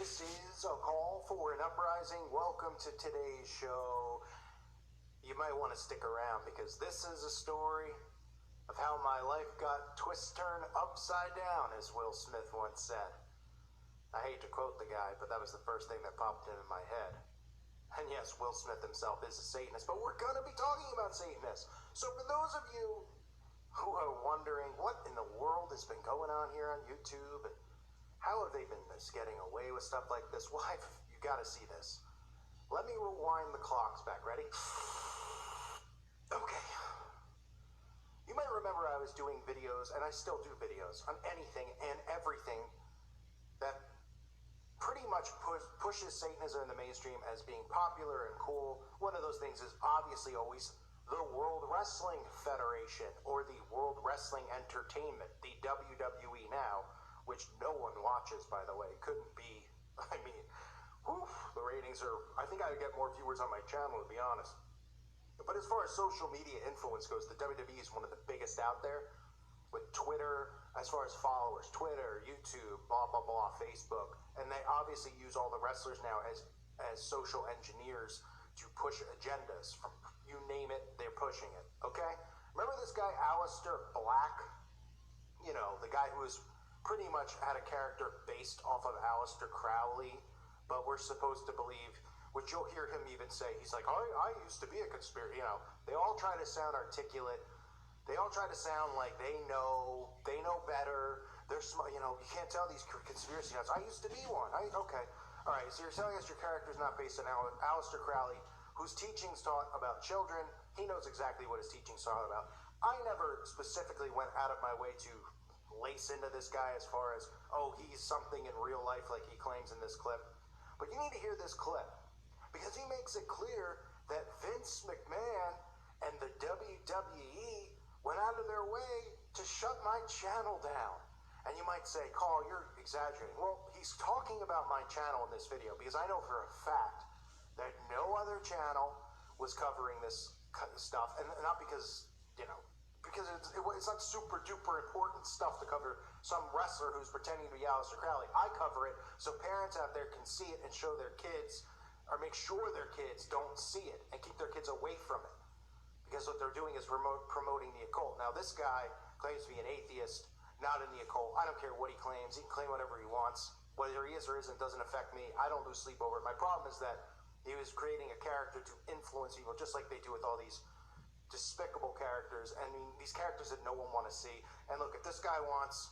This is a call for an uprising. Welcome to today's show. You might want to stick around because this is a story of how my life got turned upside down, as Will Smith once said. I hate to quote the guy, but that was the first thing that popped into my head. And yes, Will Smith himself is a Satanist, but we're going to be talking about Satanists. So for those of you who are wondering what in the world has been going on here on YouTube, and how have they been just getting away with stuff like this? Why? You got to see this. Let me rewind the clocks back. Ready? Okay. You might remember I was doing videos, and I still do videos, on anything and everything that pretty much pushes Satanism in the mainstream as being popular and cool. One of those things is obviously always the World Wrestling Federation, or the World Wrestling Entertainment, the WWE now, which no one watches, by the way. Couldn't be, I mean, whew, the ratings are, I think I would get more viewers on my channel, to be honest. But as far as social media influence goes, the WWE is one of the biggest out there, with Twitter, as far as followers, Twitter, YouTube, blah, blah, blah, Facebook. And they obviously use all the wrestlers now as social engineers to push agendas. From, you name it, they're pushing it, okay? Remember this guy, Aleister Black? You know, the guy who was pretty much had a character based off of Aleister Crowley, but we're supposed to believe, which you'll hear him even say, he's like, I used to be a conspiracy, you know. They all try to sound articulate. They all try to sound like they know better. They're smart, you know, you can't tell these conspiracy nuts. I used to be one. Okay. All right, so you're telling us your character's not based on Aleister Crowley, whose teachings taught about children. He knows exactly what his teachings taught about. I never specifically went out of my way to lace into this guy as far as, oh, he's something in real life like he claims in this clip. But you need to hear this clip, because he makes it clear that Vince McMahon and the WWE went out of their way to shut my channel down. And you might say, Carl, you're exaggerating. Well, he's talking about my channel in this video because I know for a fact that no other channel was covering this stuff. And not because, you know, because it's not super duper important stuff to cover some wrestler who's pretending to be Aleister Crowley. I cover it so parents out there can see it and show their kids, or make sure their kids don't see it and keep their kids away from it. Because what they're doing is promoting the occult. Now, this guy claims to be an atheist, not in the occult. I don't care what he claims. He can claim whatever he wants. Whether he is or isn't doesn't affect me. I don't lose sleep over it. My problem is that he was creating a character to influence people, just like they do with all these despicable characters. I mean, these characters that no one want to see. And look, if this guy wants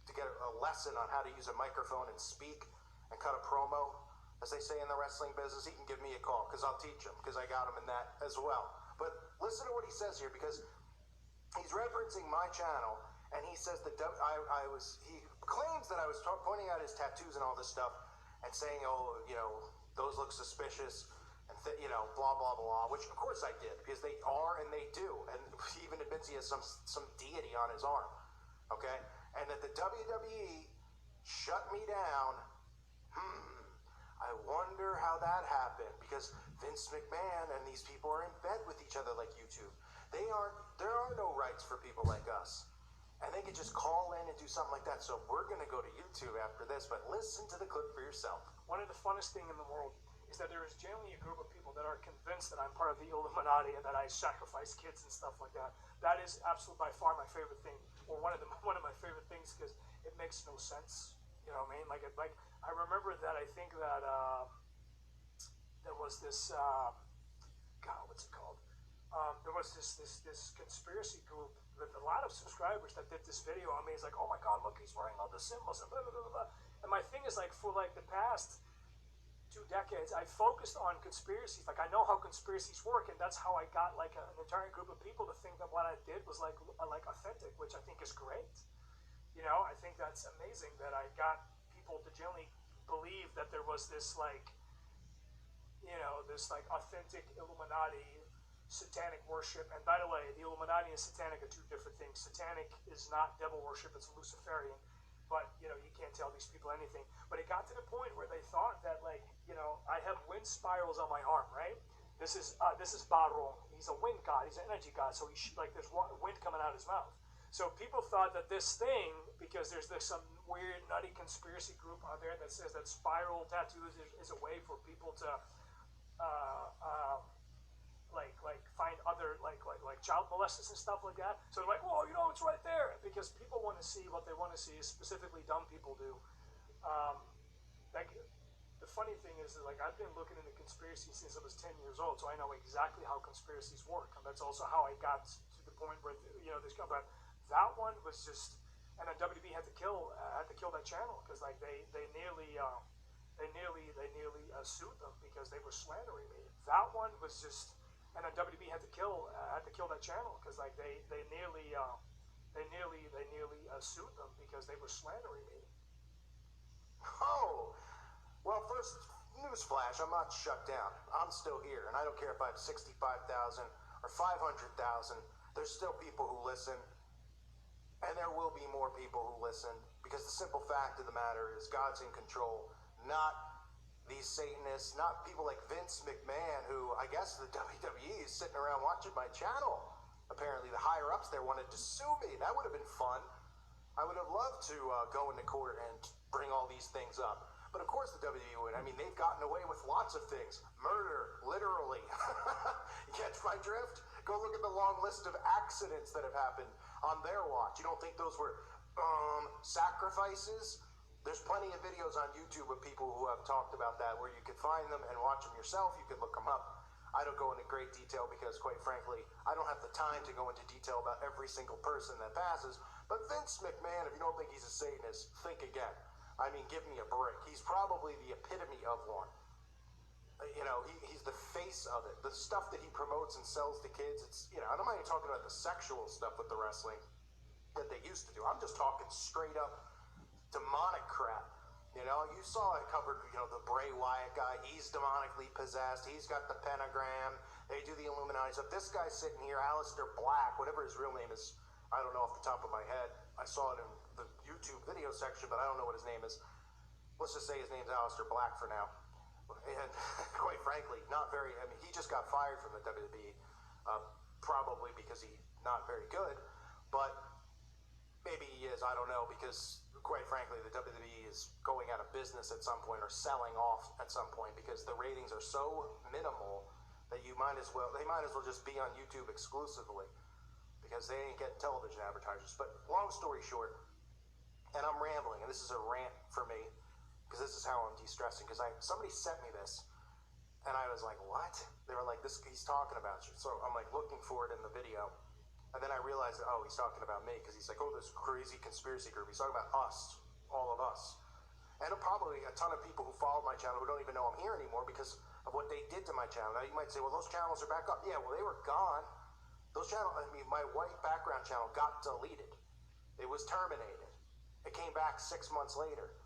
to get a lesson on how to use a microphone and speak and cut a promo, as they say in the wrestling business, he can give me a call, because I'll teach him, because I got him in that as well. But listen to what he says here, because he's referencing my channel, and he says that he claims that I was pointing out his tattoos and all this stuff, and saying, oh, you know, those look suspicious, and you know, blah, blah, blah, which of course I did, because they are and they do. And he even admits he has some deity on his arm, okay? And that the WWE shut me down. I wonder how that happened, because Vince McMahon and these people are in bed with each other like YouTube. There are no rights for people like us. And they could just call in and do something like that. So we're going to go to YouTube after this, but listen to the clip for yourself. One of the funnest things in the world is that there is generally a group of people that are convinced that I'm part of the Illuminati and that I sacrifice kids and stuff like that. That is absolutely by far my favorite thing, or one of my favorite things, because it makes no sense. You know what I mean? Like I remember that I think that there was this God, what's it called? There was this conspiracy group with a lot of subscribers that did this video on me. It's like, oh my God, look, he's wearing all the symbols and blah, blah, blah, blah. And my thing is, like, for like the past 2 decades, I focused on conspiracies. Like, I know how conspiracies work, and that's how I got like an entire group of people to think that what I did was like authentic, which I think is great. You know, I think that's amazing that I got people to generally believe that there was this like, you know, this like authentic Illuminati satanic worship. And by the way, the Illuminati and satanic are two different things. Satanic is not devil worship, it's Luciferian. But, you know, you can't tell these people anything. But it got to the point where they thought that, like, you know, I have wind spirals on my arm, right? This is Baron. He's a wind god. He's an energy god. So there's wind coming out of his mouth. So people thought that this thing, because there's some weird nutty conspiracy group out there that says that spiral tattoos is a way for people to like find other like child molesters and stuff like that. So they're like, well, it's right there, because people want to see what they want to see, specifically dumb people do. Like, the funny thing is that, like, I've been looking into conspiracy since I was 10 years old, so I know exactly how conspiracies work, and that's also how I got to the point where this guy. But that one was just, and then WB had to kill that channel, because like they nearly sued them because they were slandering me. That one was just, and then WB had to kill that channel, because like they nearly sued them because they were slandering me. Oh, well, first, newsflash, I'm not shut down. I'm still here, and I don't care if I have 65,000 or 500,000. There's still people who listen, and there will be more people who listen, because the simple fact of the matter is God's in control, not these Satanists, not people like Vince McMahon, who I guess the WWE is sitting around watching my channel. Apparently the higher-ups there wanted to sue me. That would have been fun. I would have loved to go into court and bring all these things up. But of course the WWE would. I mean, they've gotten away with lots of things. Murder, literally. You catch my drift? Go look at the long list of accidents that have happened on their watch. You don't think those were sacrifices? There's plenty of videos on YouTube of people who have talked about that, where you can find them and watch them yourself. You can look them up. I don't go into great detail because, quite frankly, I don't have the time to go into detail about every single person that passes. But Vince McMahon, if you don't think he's a Satanist, think again. I mean, give me a break. He's probably the epitome of one. He's the face of it. The stuff that he promotes and sells to kids, I'm not even talking about the sexual stuff with the wrestling that they used to do. I'm just talking straight up demonic crap. You saw it covered, the Bray Wyatt guy. He's demonically possessed. He's got the pentagram. They do the Illuminati stuff. This guy's sitting here, Aleister Black, whatever his real name is. I don't know off the top of my head. I saw it in the YouTube video section, but I don't know what his name is. Let's just say his name's Aleister Black for now. And quite frankly, he just got fired from the WWE, probably because he's not very good, but maybe he is, I don't know, because quite frankly, the WWE is going out of business at some point, or selling off at some point, because the ratings are so minimal that they might as well just be on YouTube exclusively, because they ain't getting television advertisers. But long story short, and I'm rambling, and this is a rant for me, because this is how I'm de-stressing, because somebody sent me this, and I was like, what? They were like, he's talking about you. So I'm like looking for it in the video, and then I realized that, he's talking about me, because he's like, this crazy conspiracy group. He's talking about us, all of us. And probably a ton of people who followed my channel who don't even know I'm here anymore because of what they did to my channel. Now you might say, well, those channels are back up. Yeah, well, they were gone. My white background channel got deleted. It was terminated. It came back 6 months later,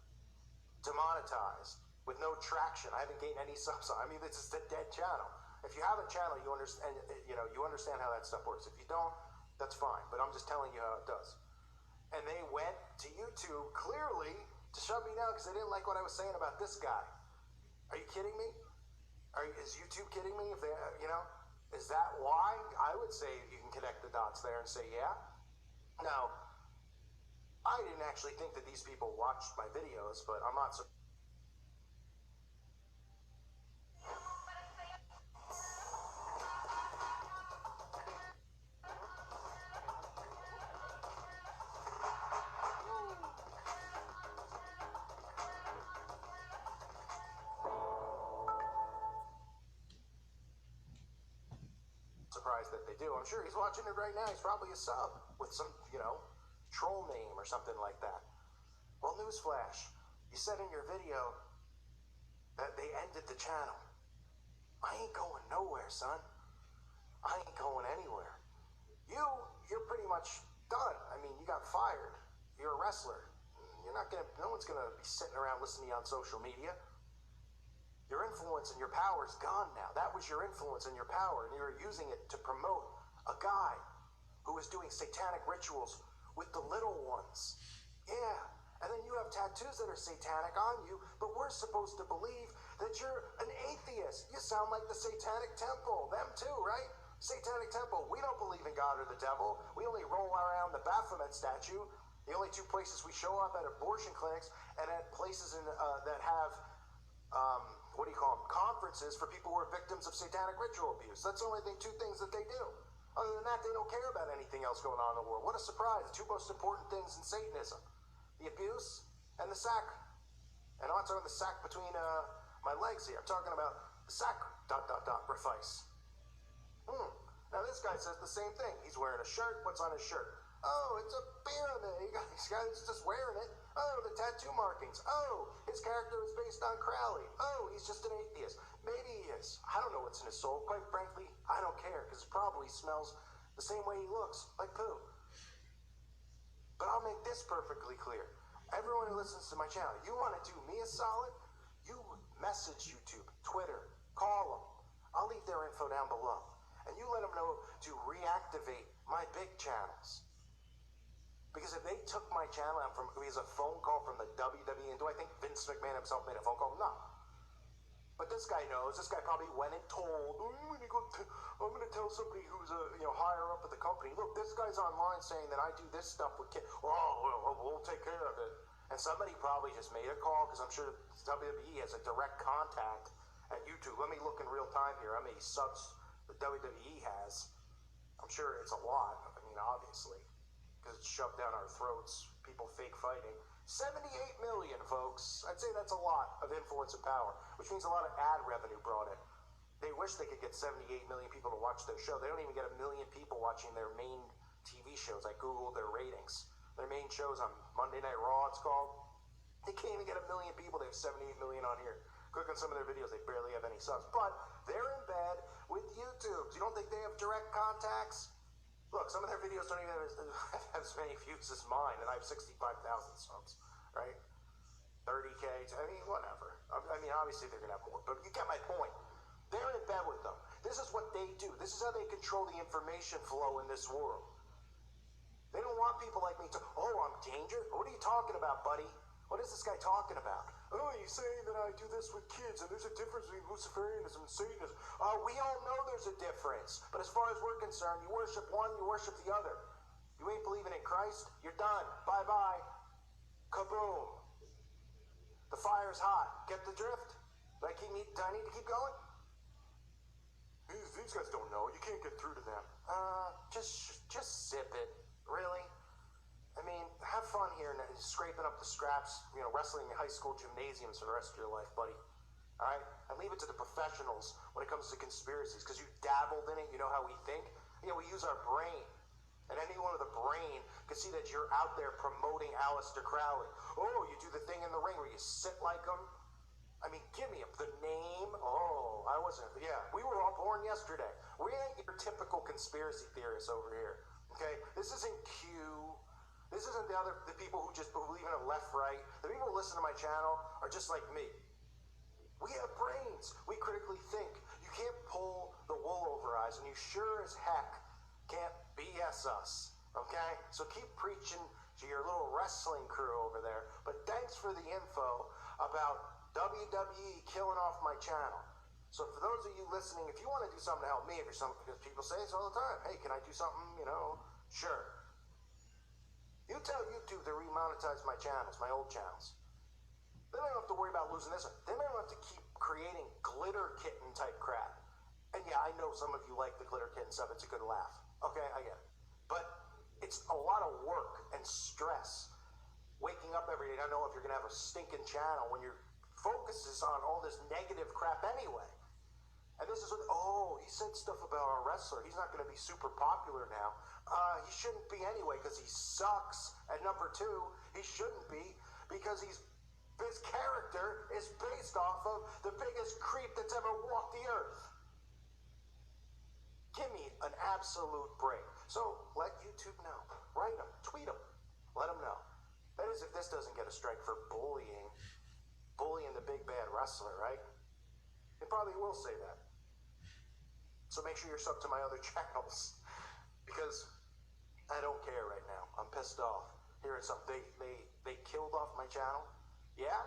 demonetized, with no traction. I haven't gained any subs. I mean, this is a dead channel. If you have a channel, you understand how that stuff works. If you don't, that's fine. But I'm just telling you how it does. And they went to YouTube clearly to shut me down because they didn't like what I was saying about this guy. Are you kidding me? Is YouTube kidding me? If they, is that why? I would say you can connect the dots there and say, yeah. Now, I didn't actually think that these people watched my videos, but I'm not surprised. Surprised that they do. I'm sure he's watching it right now. He's probably a sub with some, troll name or something like that. Well, newsflash, you said in your video that they ended the channel. I ain't going nowhere, son. I ain't going anywhere. You're pretty much done. I mean, you got fired. You're a wrestler. No one's gonna be sitting around listening to you on social media. Your influence and your power is gone now. That was your influence and your power, and you were using it to promote a guy who was doing satanic rituals with the little ones. Yeah, and then you have tattoos that are satanic on you, but we're supposed to believe that you're an atheist. You sound like the Satanic Temple. Them too, right? Satanic Temple, we don't believe in God or the devil. We only roll around the Baphomet statue. The only two places we show up at abortion clinics and at places that have, what do you call them, conferences for people who are victims of satanic ritual abuse. That's the only two things that they do. Other than that, they don't care about anything else going on in the world. What a surprise. The two most important things in Satanism, the abuse and the sack. And I'm not talking the sack between my legs here. I'm talking about the sacrifice. Now this guy says the same thing. He's wearing a shirt. What's on his shirt? Oh, it's a pyramid. This guy's just wearing it. Oh, the tattoo markings. Oh, his character is based on Crowley. Oh, he's just an atheist. Maybe he is. I don't know what's in his soul. Quite frankly, I don't care because it probably smells the same way he looks, like poo. But I'll make this perfectly clear. Everyone who listens to my channel, you want to do me a solid? You message YouTube, Twitter, call them. I'll leave their info down below. And you let them know to reactivate my big channels. Because if they took my channel out from, it was a phone call from the WWE, and do I think Vince McMahon himself made a phone call? No. But this guy knows. This guy probably went and told, I'm going to tell somebody who's higher up at the company, look, this guy's online saying that I do this stuff with kids. Oh, well, we'll take care of it. And somebody probably just made a call, because I'm sure WWE has a direct contact at YouTube. Let me look in real time here how many subs the WWE has. I'm sure it's a lot. I mean, obviously, because it's shoved down our throats, people fake fighting. 78 million, folks. I'd say that's a lot of influence and power, which means a lot of ad revenue brought in. They wish they could get 78 million people to watch their show. They don't even get a million people watching their main TV shows. I Googled their ratings. Their main shows on Monday Night Raw, it's called. They can't even get a million people. They have 78 million on here. Click on some of their videos. They barely have any subs. But they're in bed with YouTube. You don't think they have direct contacts? Look, some of their videos don't even have as many views as mine, and I have 65,000 subs, right? 30K, I mean, whatever. I mean, obviously they're going to have more, but you get my point. They're in bed with them. This is what they do. This is how they control the information flow in this world. They don't want people like me to, oh, I'm danger? What are you talking about, buddy? What is this guy talking about? Oh, he's saying that I do this with kids, and there's a difference between Luciferianism and Satanism. We all know there's a difference. But as far as we're concerned, you worship one, you worship the other. You ain't believing in Christ, you're done. Bye-bye. Kaboom. The fire's hot. Get the drift? Do I need to keep going? These guys don't know. You can't get through to them. Just zip it. Really? I mean, have fun here and scraping up the scraps, wrestling in high school gymnasiums for the rest of your life, buddy. All right? And leave it to the professionals when it comes to conspiracies, because you dabbled in it, you know how we think. Yeah, we use our brain. And anyone with a brain can see that you're out there promoting Aleister Crowley. Oh, you do the thing in the ring where you sit like him. I mean, give me the name. Oh, I wasn't. Yeah, we were all born yesterday. We ain't your typical conspiracy theorists over here. Okay? This isn't Q. This isn't the people who just believe in a left-right. The people who listen to my channel are just like me. We have brains. We critically think. You can't pull the wool over our eyes, and you sure as heck can't BS us. Okay? So keep preaching to your little wrestling crew over there. But thanks for the info about WWE killing off my channel. So for those of you listening, if you want to do something to help me, because people say this all the time, hey, can I do something, sure. You tell YouTube to remonetize my channels, my old channels. Then I don't have to worry about losing this one. Then I don't have to keep creating glitter kitten type crap. And yeah, I know some of you like the glitter kitten stuff. It's a good laugh. Okay, I get it. But it's a lot of work and stress. Waking up every day, I don't know if you're going to have a stinking channel when your focus is on all this negative crap anyway. And this is what, he said stuff about our wrestler. He's not going to be super popular now. He shouldn't be anyway because he sucks. And number two, he shouldn't be because his character is based off of the biggest creep that's ever walked the earth. Give me an absolute break. So let YouTube know. Write them. Tweet them. Let them know. That is if this doesn't get a strike for bullying the big bad wrestler, right? It probably will say that. So make sure you're subbed to my other channels, because I don't care right now. I'm pissed off. Hearing something, they killed off my channel. Yeah,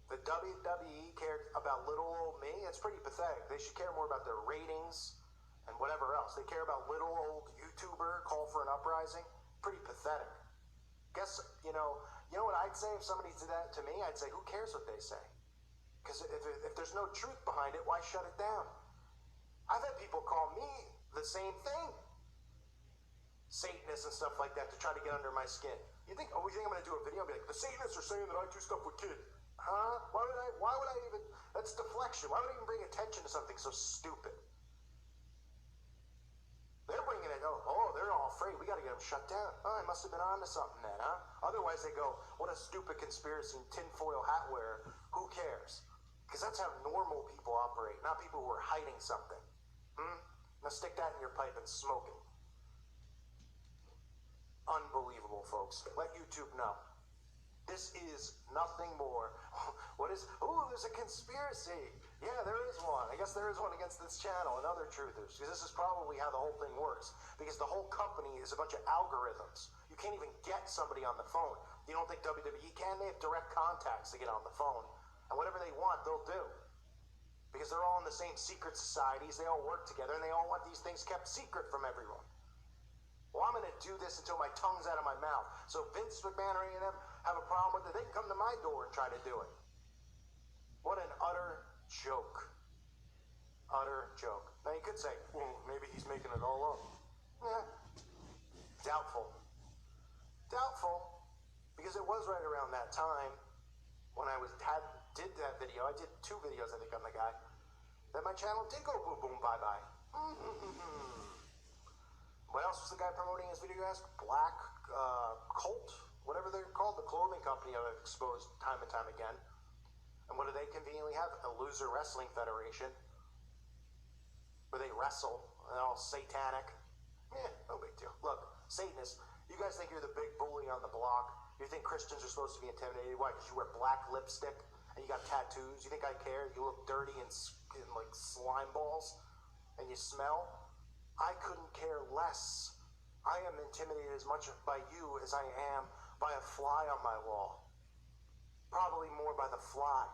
the WWE cared about little old me. It's pretty pathetic. They should care more about their ratings and whatever else. They care about little old YouTuber call for an uprising. Pretty pathetic. Guess, you know what I'd say if somebody did that to me? I'd say, who cares what they say? Because if there's no truth behind it, why shut it down? I've had people call me the same thing. Satanists and stuff like that to try to get under my skin. You think I'm going to do a video and be like, the Satanists are saying that I do stuff with kids. Huh? Why would I even, that's deflection. Why would I even bring attention to something so stupid? They're bringing it, they're all afraid. We got to get them shut down. Oh, I must have been on to something then, huh? Otherwise they go, what a stupid conspiracy, tinfoil hat wearer. Who cares? Because that's how normal people operate, not people who are hiding something. Now stick that in your pipe and smoke it. Unbelievable, folks. Let YouTube know. This is nothing more. There's a conspiracy. Yeah, there is one. I guess there is one against this channel and other truthers. Because this is probably how the whole thing works. Because the whole company is a bunch of algorithms. You can't even get somebody on the phone. You don't think WWE can? They have direct contacts to get on the phone. And whatever they want, they'll do. Because they're all in the same secret societies. They all work together. And they all want these things kept secret from everyone. Well, I'm going to do this until my tongue's out of my mouth. So Vince McMahon or any of them have a problem with it, they can come to my door and try to do it. What an utter joke. Utter joke. Now you could say, well, maybe he's making it all up. Doubtful. Doubtful. Because it was right around that time when I did that video. I did 2 videos, I think, on the guy. That my channel did go boom, boom, bye-bye. What else was the guy promoting his video, you ask? Black Colt? Whatever they're called, the clothing company I've exposed time and time again. And what do they conveniently have? A loser wrestling federation. Where they wrestle, and they're all satanic. No big deal. Look, Satanists, you guys think you're the big bully on the block. You think Christians are supposed to be intimidated. Why? Because you wear black lipstick and you got tattoos. You think I care? You look dirty and like slime balls and you smell? I couldn't care less. I am intimidated as much by you as I am by a fly on my wall. Probably more by the fly.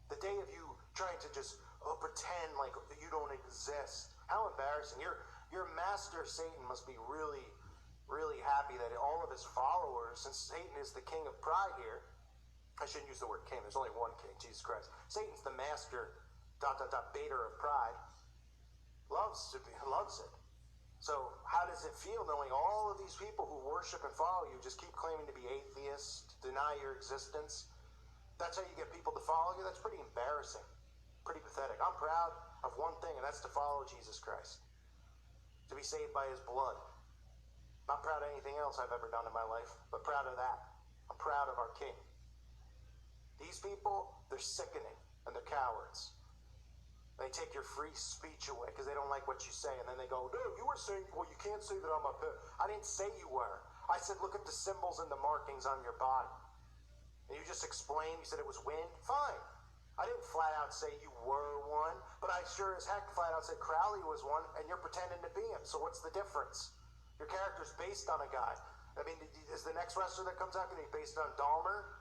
The day of you trying to just pretend like you don't exist. How embarrassing. Your master Satan must be really, really happy that all of his followers, since Satan is the king of pride here, I shouldn't use the word king, there's only one king, Jesus Christ. Satan's the master, baiter of pride. Loves it. So how does it feel knowing all of these people who worship and follow you just keep claiming to be atheists, deny your existence? That's how you get people to follow you? That's pretty embarrassing. Pretty pathetic. I'm proud of one thing, and that's to follow Jesus Christ. To be saved by his blood. Not proud of anything else I've ever done in my life, but proud of that. I'm proud of our King. These people, they're sickening, and they're cowards. They take your free speech away because they don't like what you say, and then they go, no, you were saying, well, you can't say that I'm a pit. I didn't say you were. I said, look at the symbols and the markings on your body. And you just explained, you said it was wind. Fine. I didn't flat out say you were one, but I sure as heck flat out said Crowley was one, and you're pretending to be him. So what's the difference? Your character's based on a guy. I mean, is the next wrestler that comes out going to be based on Dahmer?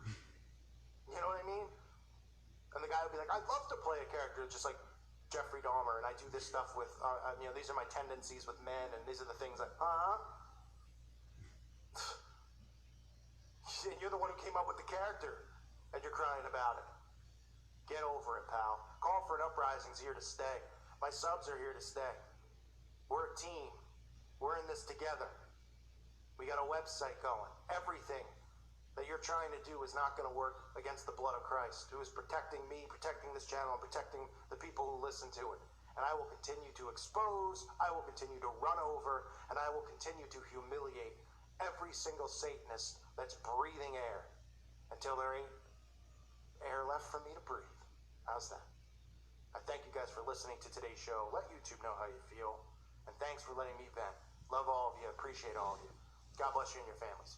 You know what I mean? And the guy would be like, I'd love to play a character just like Jeffrey Dahmer, and I do this stuff with, these are my tendencies with men, and these are the things that, And you're the one who came up with the character, and you're crying about it. Get over it, pal. Call for an Uprising's here to stay. My subs are here to stay. We're a team. We're in this together. We got a website going. Everything that you're trying to do is not going to work against the blood of Christ, who is protecting me, protecting this channel, and protecting the people who listen to it. And I will continue to expose, I will continue to run over, and I will continue to humiliate every single Satanist that's breathing air until there ain't air left for me to breathe. How's that? I thank you guys for listening to today's show. Let YouTube know how you feel. And thanks for letting me vent. Love all of you. Appreciate all of you. God bless you and your families.